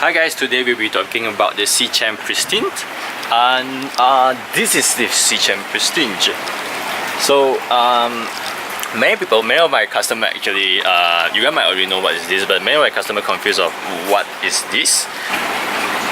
Hi guys, today we'll be talking about the Seachem Pristine, and this is the Seachem Pristine. So many of my customers actually, you guys might already know what is this, but many of my customers confused of what is this.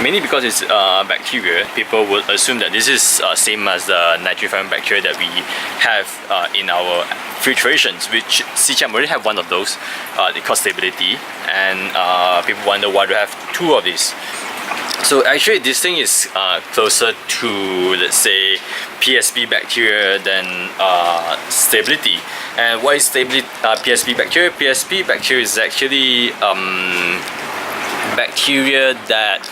Mainly because it's bacteria, people would assume that this is same as the nitrifying bacteria that we have in our filtrations, which Seachem already have one of those. They call stability, and people wonder why do I have two of these. So actually this thing is closer to, let's say, PSP bacteria than stability. And what is stability? PSP bacteria? PSP bacteria is actually bacteria that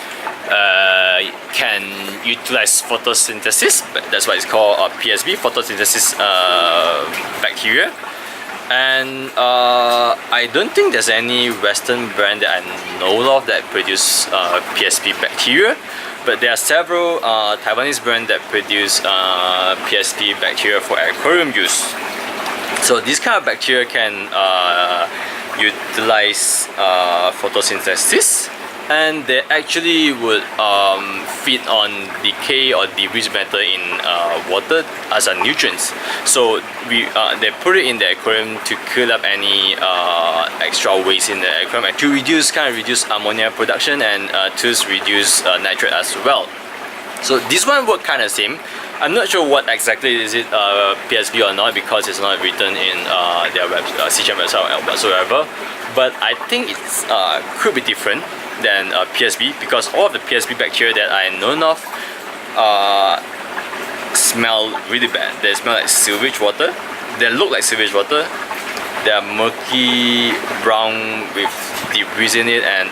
can utilize photosynthesis. That's why it's called PSB, photosynthesis bacteria. And I don't think there's any Western brand that I know of that produce PSP bacteria, but there are several Taiwanese brands that produce PSP bacteria for aquarium use. So this kind of bacteria can utilize photosynthesis, and they actually would feed on decay or debris matter in water as a nutrients. So they put it in the aquarium to kill up any extra waste in the aquarium, and to reduce ammonia production, and to reduce nitrate as well. So this one work kind of same. I'm not sure what exactly is it PSB or not, because it's not written in their Seachem website whatsoever. But I think it's could be different than PSB, because all of the PSB bacteria that I know of smell really bad. They smell like sewage water. They look like sewage water. They are murky brown with debris in it, and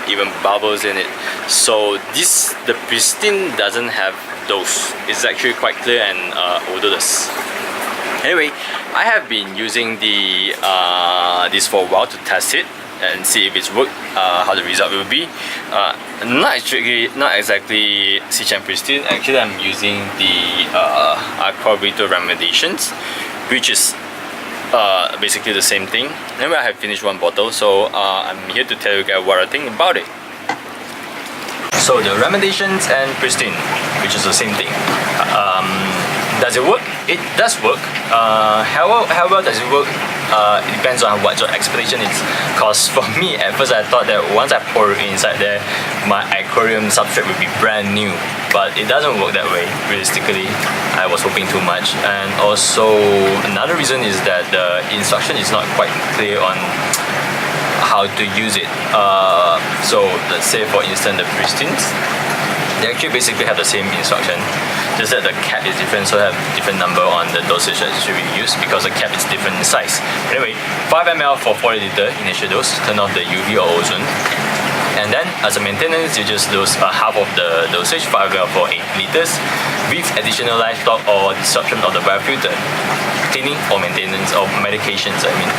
even bubbles in it. So the Pristine doesn't have those. It's actually quite clear and odorless. Anyway, I have been using this for a while to test it and see if it's worked, how the result will be. Not exactly Seachem Pristine. Actually, I'm using the AquaVitro Remediation, which is basically the same thing. Anyway, I have finished one bottle, so I'm here to tell you guys what I think about it. So the Remediations and Pristine, which is the same thing. Does it work? It does work. How well does it work? It depends on what your expectation is. Cause for me, at first I thought that once I pour it inside there, my aquarium substrate would be brand new. But it doesn't work that way. Realistically, I was hoping too much. And also another reason is that the instruction is not quite clear on how to use it. So let's say for instance the Pristines, they actually basically have the same instruction, just that the cap is different, so they have different number on the dosage that should be used, because the cap is different in size. Anyway, 5 ml for 40 liter initial dose, turn off the UV or ozone. And then as a maintenance, you just dose half of the dosage, 5 ml for 8 liters, with additional livestock or disruption of the biofilter, cleaning or maintenance of medications, I mean.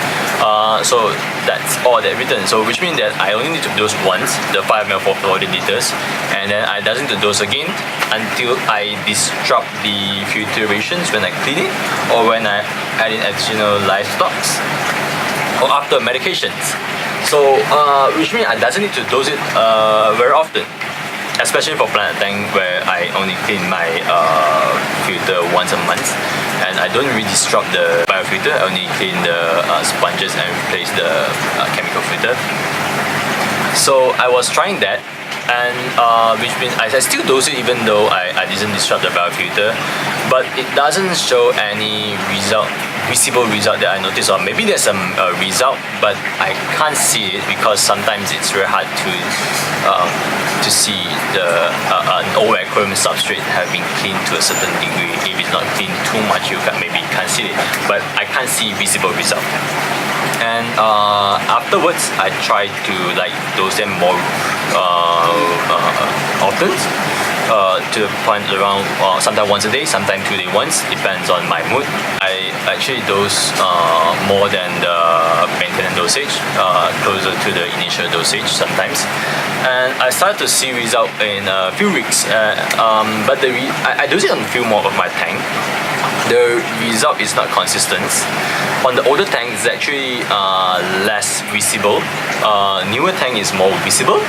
So that's all that written. So which means that I only need to dose once, the 5 ml for 40 liters, and then I doesn't need to dose again until I disrupt the filtrations when I clean it, or when I add in additional livestock, or after medications. So which means I doesn't need to dose it very often, especially for plant tank where I only clean my filter once a month, and I don't really disrupt the biofilter. I only clean the sponges and replace the chemical filter. So I was trying that, and which means I still dose it even though I didn't disrupt the biofilter, but it doesn't show any visible result that I noticed. Or maybe there's some result, but I can't see it, because sometimes it's very hard to see an old aquarium substrate have been cleaned to a certain degree. If it's not cleaned too much, you maybe can't see it, but I can't see visible result. And afterwards, I try to dose them more often, to the point around sometimes once a day, sometimes 2 days once, depends on my mood. I actually dose more than the maintenance dosage, closer to the initial dosage sometimes, and I started to see result in a few weeks. But I dose it on a few more of my tank, the result is not consistent. On the older tank, it's actually less visible. Newer tank is more visible,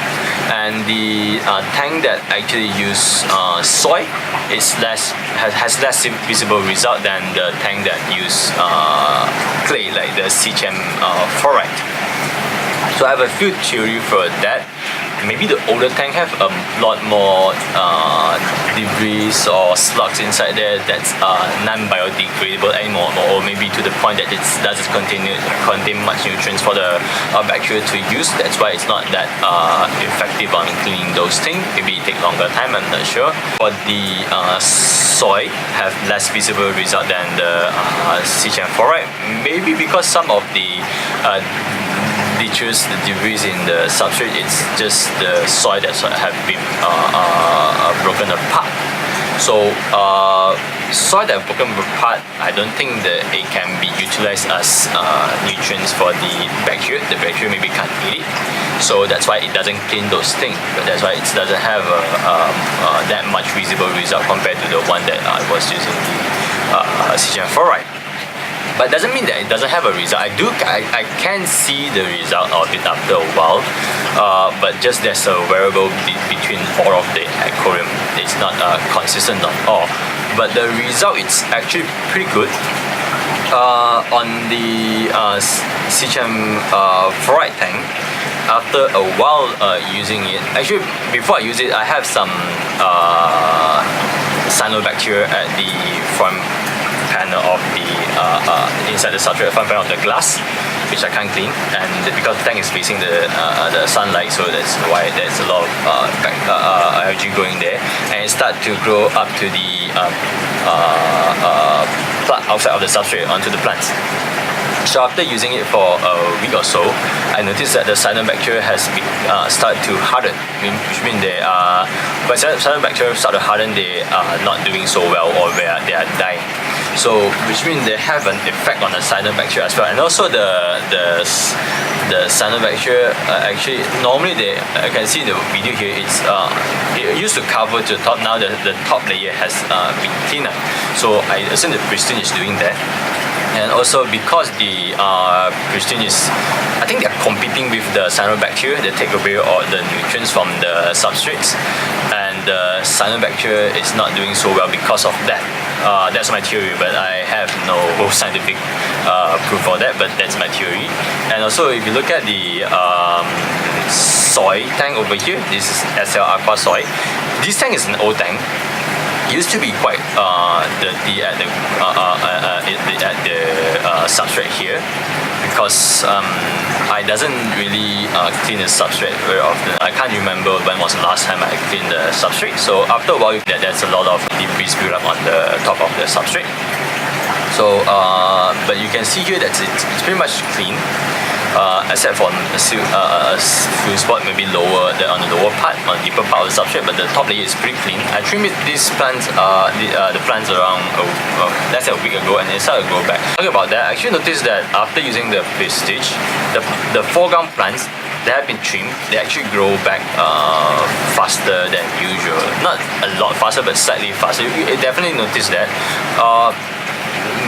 and the tank that actually use soy is has less visible result than the tank that use clay, like the Seachem Fluoride. So I have a few theory for that. Maybe the older tank have a lot more debris or slugs inside there that's non-biodegradable anymore, or maybe to the point that it doesn't contain much nutrients for the bacteria to use. That's why it's not that effective on cleaning those things. Maybe it take longer time, I'm not sure. For the soy have less visible result than the Seachem Fluoride. Maybe because some of the the debris in the substrate, it's just the soil that have been broken apart. So soil that have broken apart, I don't think that it can be utilized as nutrients for the bacteria. The bacteria maybe can't eat it, so that's why it doesn't clean those things. But that's why it doesn't have that much visible result compared to the one that I was using, the Seachem Fluoride. But it doesn't mean that it doesn't have a result. I can see the result of it after a while, but just there's a variable between all of the aquarium. It's not consistent at all. But the result is actually pretty good. On the Seachem Fluoride tank, after a while using it, actually before I use it, I have some cyanobacteria at the front panel of the inside the substrate, front panel of the glass, which I can't clean, and because the tank is facing the sunlight, so that's why there's a lot of algae growing there, and it starts to grow up to the plant outside of the substrate onto the plants. So after using it for a week or so, I noticed that the cyanobacteria has started to harden, which means they are, when cyanobacteria start to harden, they are not doing so well, or they are dying. So which means they have an effect on the cyanobacteria as well. And also the cyanobacteria actually, normally I can see the video here, it used to cover to the top. Now the top layer has been cleaner, so I assume the Pristine is doing that. And also because the Pristine is, I think they're competing with the cyanobacteria, they take away all the nutrients from the substrates, and the cyanobacteria is not doing so well because of that. That's my theory, but I have no scientific proof for that, but that's my theory. And also if you look at the soy tank over here, this is SL Aqua Soy. This tank is an old tank. Used to be quite dirty at the substrate here, because I doesn't really clean the substrate very often. I can't remember when was the last time I cleaned the substrate. So after a while, there's a lot of debris built up on the top of the substrate. So but you can see here that it's pretty much clean. Except for a few spots maybe lower on the lower part, on the deeper part of the substrate, but the top layer is pretty clean. I trimmed these plants, the plants around less than a week ago, and they started to grow back. Talking about that, I actually noticed that after using the Prestige, the foreground plants that have been trimmed, they actually grow back faster than usual. Not a lot faster, but slightly faster. You definitely notice that.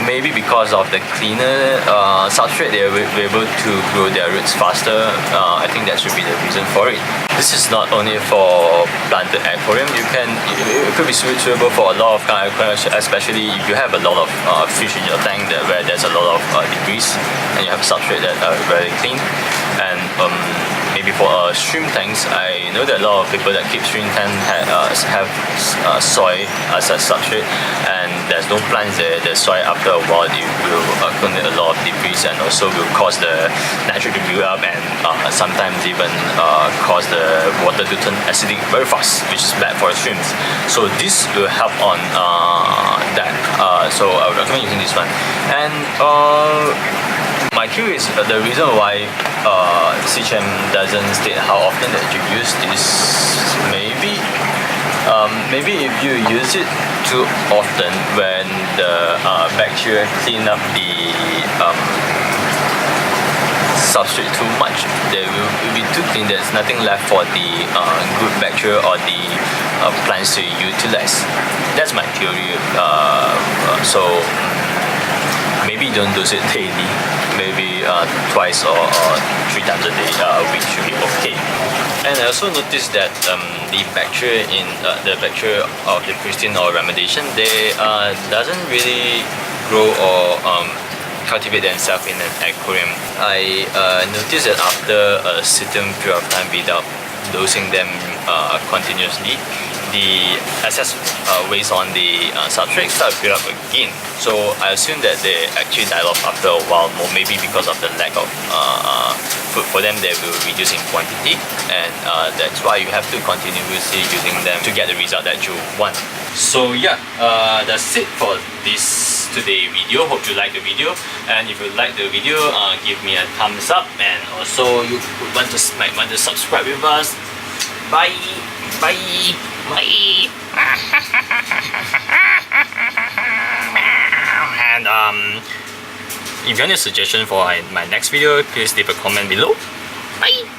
Maybe because of the cleaner substrate, they were able to grow their roots faster. I think that should be the reason for it. This is not only for planted aquarium. It could be suitable for a lot of kind of aquarium, especially if you have a lot of fish in your tank where there's a lot of debris, and you have a substrate that are very clean. And maybe for shrimp tanks, I know that a lot of people that keep shrimp tanks have soy as a substrate, and there's no plants there. The soil after a while it will accumulate a lot of debris, and also will cause the nitrate to build up, and sometimes even cause the water to turn acidic very fast, which is bad for the shrimps. So this will help on that. So I would recommend using this one. And my theory is the reason why Seachem doesn't state how often that you use this. Maybe if you use it too often, when the bacteria clean up the substrate too much, they will be too everything, there's nothing left for the good bacteria or the plants to utilize. That's my theory. So maybe don't dose it daily. Maybe twice or 3 times a day a week should be okay. And I also noticed that the bacteria in the bacteria of the Pristine or Remediation, they doesn't really grow or cultivate themselves in an aquarium. I noticed that after a certain period of time without dosing them continuously, the excess waste on the substrate start to build up again. So I assume that they actually die off after a while, or maybe because of the lack of food for them, they will reduce in quantity, and that's why you have to continuously using them to get the result that you want. So yeah, that's it for this today video. Hope you like the video, and if you like the video, give me a thumbs up, and also you might want to subscribe with us. Bye. Bye. Bye. And if you have any suggestion for my next video, please leave a comment below. Bye.